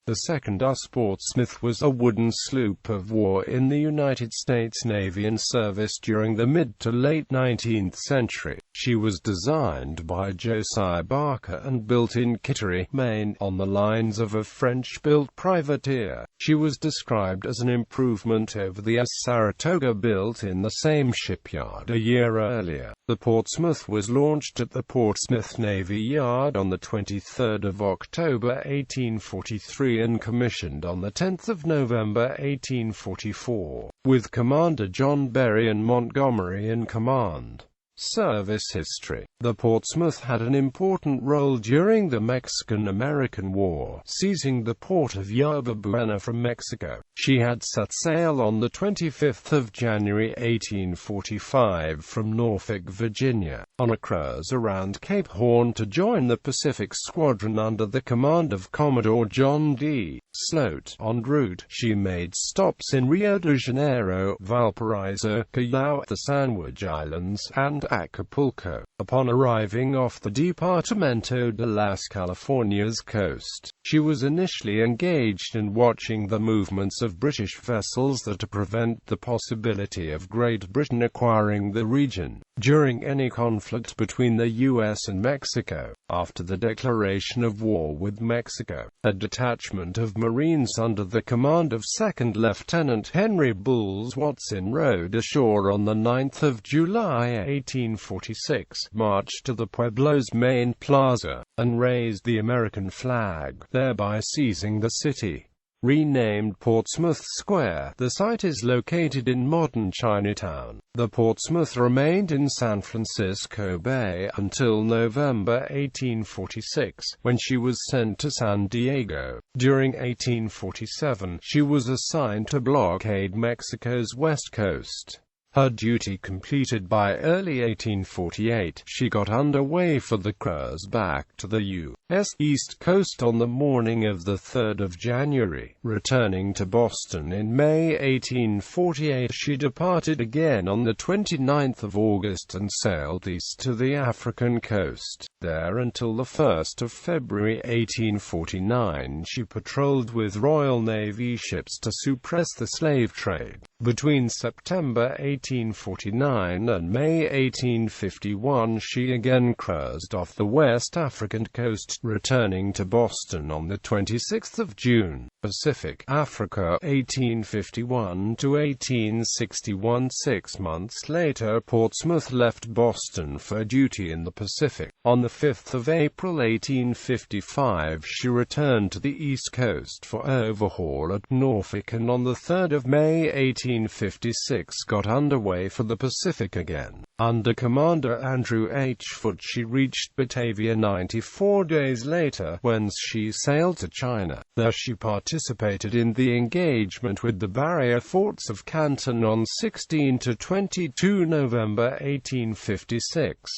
The second USS Portsmouth was a wooden sloop-of-war in the United States Navy in service during the mid to late 19th century. She was designed by Josiah Barker and built in Kittery, Maine, on the lines of a French-built privateer. She was described as an improvement over the USS Saratoga built in the same shipyard a year earlier. The Portsmouth was launched at the Portsmouth Navy Yard on the 23rd of October 1843 and commissioned on the 10th of November 1844, with Commander John Berrien Montgomery in command. Service history. The Portsmouth had an important role during the Mexican-American War, seizing the port of Yerba Buena from Mexico. She had set sail on the 25th of January 1845 from Norfolk, Virginia, on a cruise around Cape Horn to join the Pacific Squadron under the command of Commodore John D. Sloat. En route, she made stops in Rio de Janeiro, Valparaiso, Callao, the Sandwich Islands, and Acapulco. Upon arriving off the Departamento de las Californias coast, she was initially engaged in watching the movements of British vessels to prevent the possibility of Great Britain acquiring the region during any conflict between the U.S. and Mexico. After the declaration of war with Mexico, a detachment of Marines under the command of 2nd Lieutenant Henry Bulls Watson rowed ashore on the 9th of July 1846, marched to the Pueblo's main plaza, and raised the American flag, thereby seizing the city. Renamed Portsmouth Square, the site is located in modern Chinatown. The Portsmouth remained in San Francisco Bay until November 1846, when she was sent to San Diego. During 1847, she was assigned to blockade Mexico's west coast. Her duty completed by early 1848, she got underway for the cruise back to the U.S. East Coast on the morning of the 3rd of January. Returning to Boston in May 1848, she departed again on the 29th of August and sailed east to the African coast. There until the 1st of February 1849, she patrolled with Royal Navy ships to suppress the slave trade. Between September 1849 and May 1851, she again cruised off the West African coast, returning to Boston on the 26th of June. Pacific Africa, 1851 to 1861. 6 months later, Portsmouth left Boston for duty in the Pacific. On the 5th of April 1855, she returned to the East Coast for overhaul at Norfolk, and on the 3rd of May 1856 got underway for the Pacific again. Under Commander Andrew H. Foote, she reached Batavia 94 days later, whence she sailed to China. There she participated in the engagement with the barrier forts of Canton on 16 to 22 November 1856.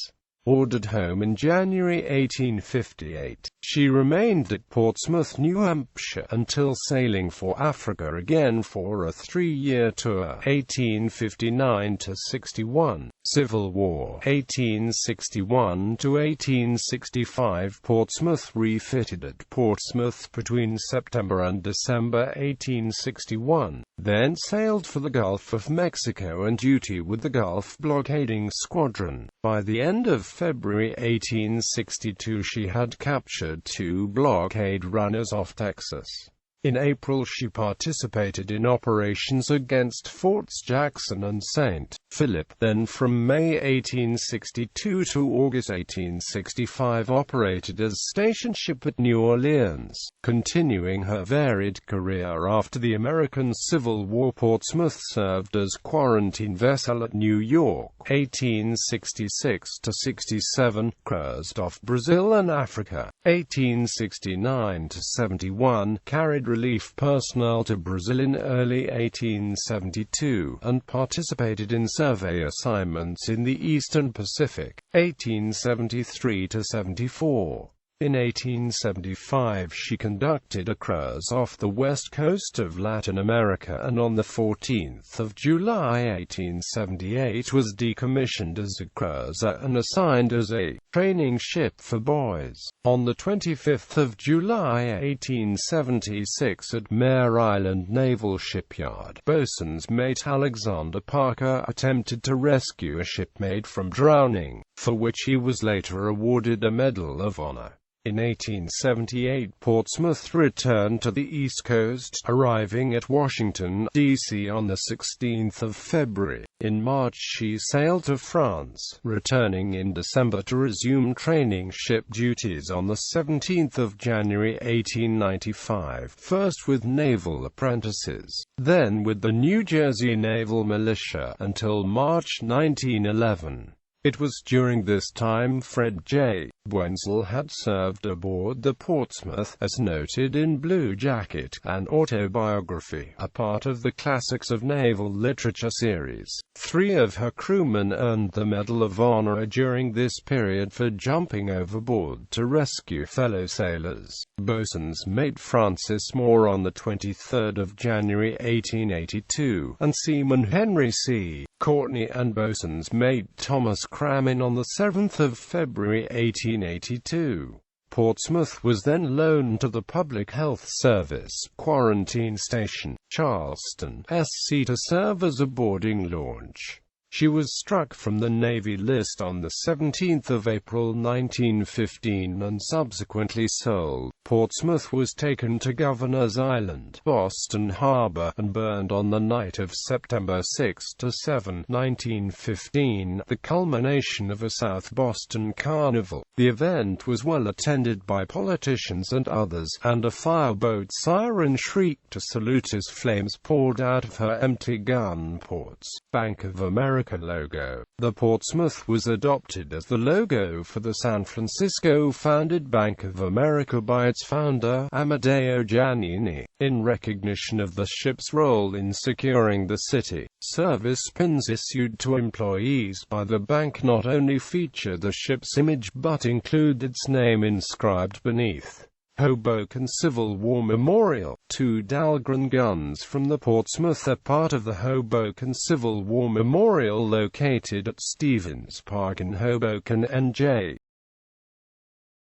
Ordered home in January 1858, she remained at Portsmouth, New Hampshire, until sailing for Africa again for a 3-year tour, 1859–61. Civil War, 1861–1865. Portsmouth refitted at Portsmouth between September and December 1861, then sailed for the Gulf of Mexico and duty with the Gulf Blockading Squadron. By the end of February 1862, she had captured 2 blockade runners off Texas. In April, she participated in operations against Forts Jackson and St. Philip. Then from May 1862 to August 1865 operated as station ship at New Orleans. Continuing her varied career after the American Civil War, Portsmouth served as quarantine vessel at New York, 1866–67, cruised off Brazil and Africa, 1869–71, carried relief personnel to Brazil in early 1872, and participated in survey assignments in the Eastern Pacific, 1873–74. In 1875 she conducted a cruise off the west coast of Latin America, and on 14 July 1878 was decommissioned as a cruiser and assigned as a training ship for boys. On 25 July 1876 at Mare Island Naval Shipyard, boatswain's mate Alexander Parker attempted to rescue a shipmate from drowning, for which he was later awarded a Medal of Honor. In 1878 Portsmouth returned to the East Coast, arriving at Washington, D.C. on 16 February. In March she sailed to France, returning in December to resume training ship duties on 17 January 1895, first with naval apprentices, then with the New Jersey Naval Militia, until March 1911. It was during this time Fred J. Wenzel had served aboard the Portsmouth, as noted in Blue Jacket, an autobiography, a part of the Classics of Naval Literature series. 3 of her crewmen earned the Medal of Honor during this period for jumping overboard to rescue fellow sailors. Boatswain's mate Francis Moore on 23 January 1882, and seaman Henry C. Courtney and boatswain's mate Thomas Cramin on 7 February 1882. Portsmouth was then loaned to the Public Health Service Quarantine Station, Charleston, SC, to serve as a boarding launch. She was struck from the Navy list on 17 April 1915 and subsequently sold. Portsmouth was taken to Governor's Island, Boston Harbor, and burned on the night of September 6–7, 1915, the culmination of a South Boston carnival. The event was well attended by politicians and others, and a fireboat siren shrieked to salute as flames poured out of her empty gun ports. Bank of America logo. The Portsmouth was adopted as the logo for the San Francisco-founded Bank of America by its founder, Amedeo Giannini, in recognition of the ship's role in securing the city. Service pins issued to employees by the bank not only feature the ship's image but include its name inscribed beneath. Hoboken Civil War Memorial. 2 Dahlgren guns from the Portsmouth are part of the Hoboken Civil War Memorial located at Stevens Park in Hoboken, NJ.